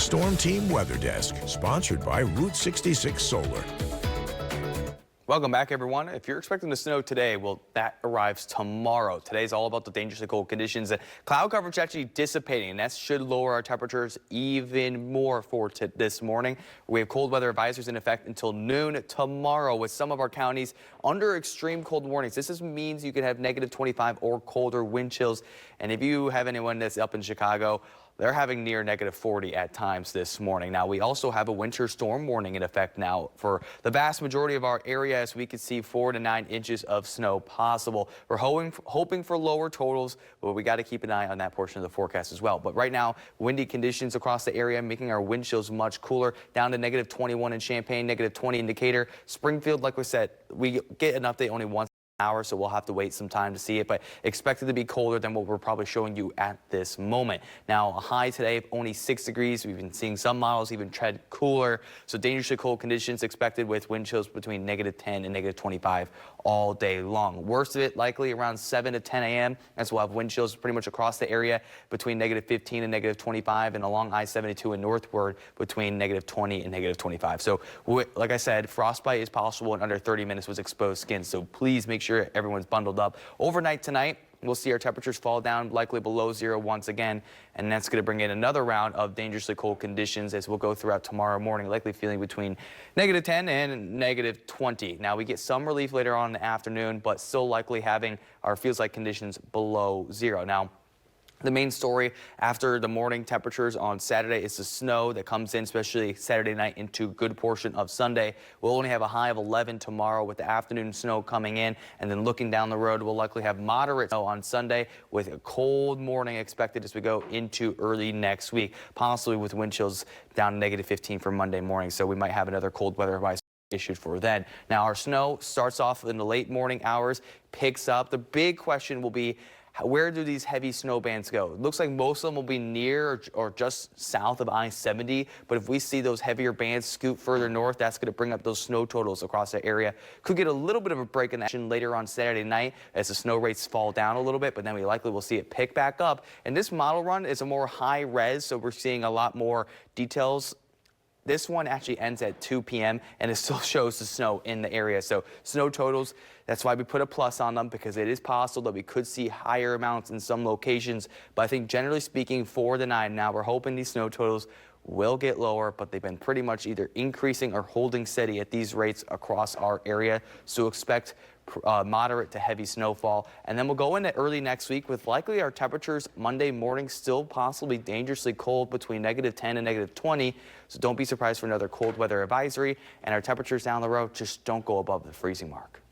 Storm Team Weather Desk, sponsored by Route 66 Solar. Welcome back, everyone. If you're expecting to snow today, well, that arrives tomorrow. Today's all about the dangerously cold conditions. Cloud coverage actually dissipating, and that should lower our temperatures even more for this morning. We have cold weather advisories in effect until noon tomorrow, with some of our counties under extreme cold warnings. This means you could have -25 or colder wind chills. And if you have anyone that's up in Chicago, they're having near -40 at times this morning. Now, we also have a winter storm warning in effect now for the vast majority of our area, as we could see 4 to 9 inches of snow possible. We're hoping for lower totals, but we got to keep an eye on that portion of the forecast as well. But right now, windy conditions across the area, making our wind chills much cooler, down to -21 in Champaign, -20 in Decatur. Springfield, like we said, we get an update only once hour, so we'll have to wait some time to see it, but expected to be colder than what we're probably showing you at this moment. Now, a high today of only 6 degrees. We've been seeing some models even tread cooler, so dangerously cold conditions expected with wind chills between -10 and -25 all day long. Worst of it likely around 7 to 10 a.m. as we'll have wind chills pretty much across the area between -15 and -25, and along I-72 and northward between -20 and -25. So like I said, frostbite is possible in under 30 minutes with exposed skin, so please make sure everyone's bundled up. Overnight tonight, we'll see our temperatures fall down likely below 0 once again, and that's going to bring in another round of dangerously cold conditions as we'll go throughout tomorrow morning, likely feeling between -10 and -20. Now, we get some relief later on in the afternoon, but still likely having our feels-like conditions below 0. Now, the main story after the morning temperatures on Saturday is the snow that comes in, especially Saturday night into a good portion of Sunday. We'll only have a high of 11 tomorrow with the afternoon snow coming in, and then looking down the road, we'll likely have moderate snow on Sunday with a cold morning expected as we go into early next week, possibly with wind chills down to -15 for Monday morning. So we might have another cold weather advisory issued for then. Now, our snow starts off in the late morning hours, picks up. The big question will be, where do these heavy snow bands go? It looks like most of them will be near or just south of I-70, but if we see those heavier bands scoot further north, that's going to bring up those snow totals across the area. Could get a little bit of a break in action later on Saturday night as the snow rates fall down a little bit, but then we likely will see it pick back up. And this model run is a more high res, so we're seeing a lot more details. This one actually ends at 2 p.m. and it still shows the snow in the area. So snow totals, that's why we put a plus on them, because it is possible that we could see higher amounts in some locations. But I think generally speaking, for the night now, we're hoping these snow totals will get lower, but they've been pretty much either increasing or holding steady at these rates across our area. So expect moderate to heavy snowfall, and then we'll go into early next week with likely our temperatures Monday morning still possibly dangerously cold between -10 and -20. So don't be surprised for another cold weather advisory, and our temperatures down the road just don't go above the freezing mark.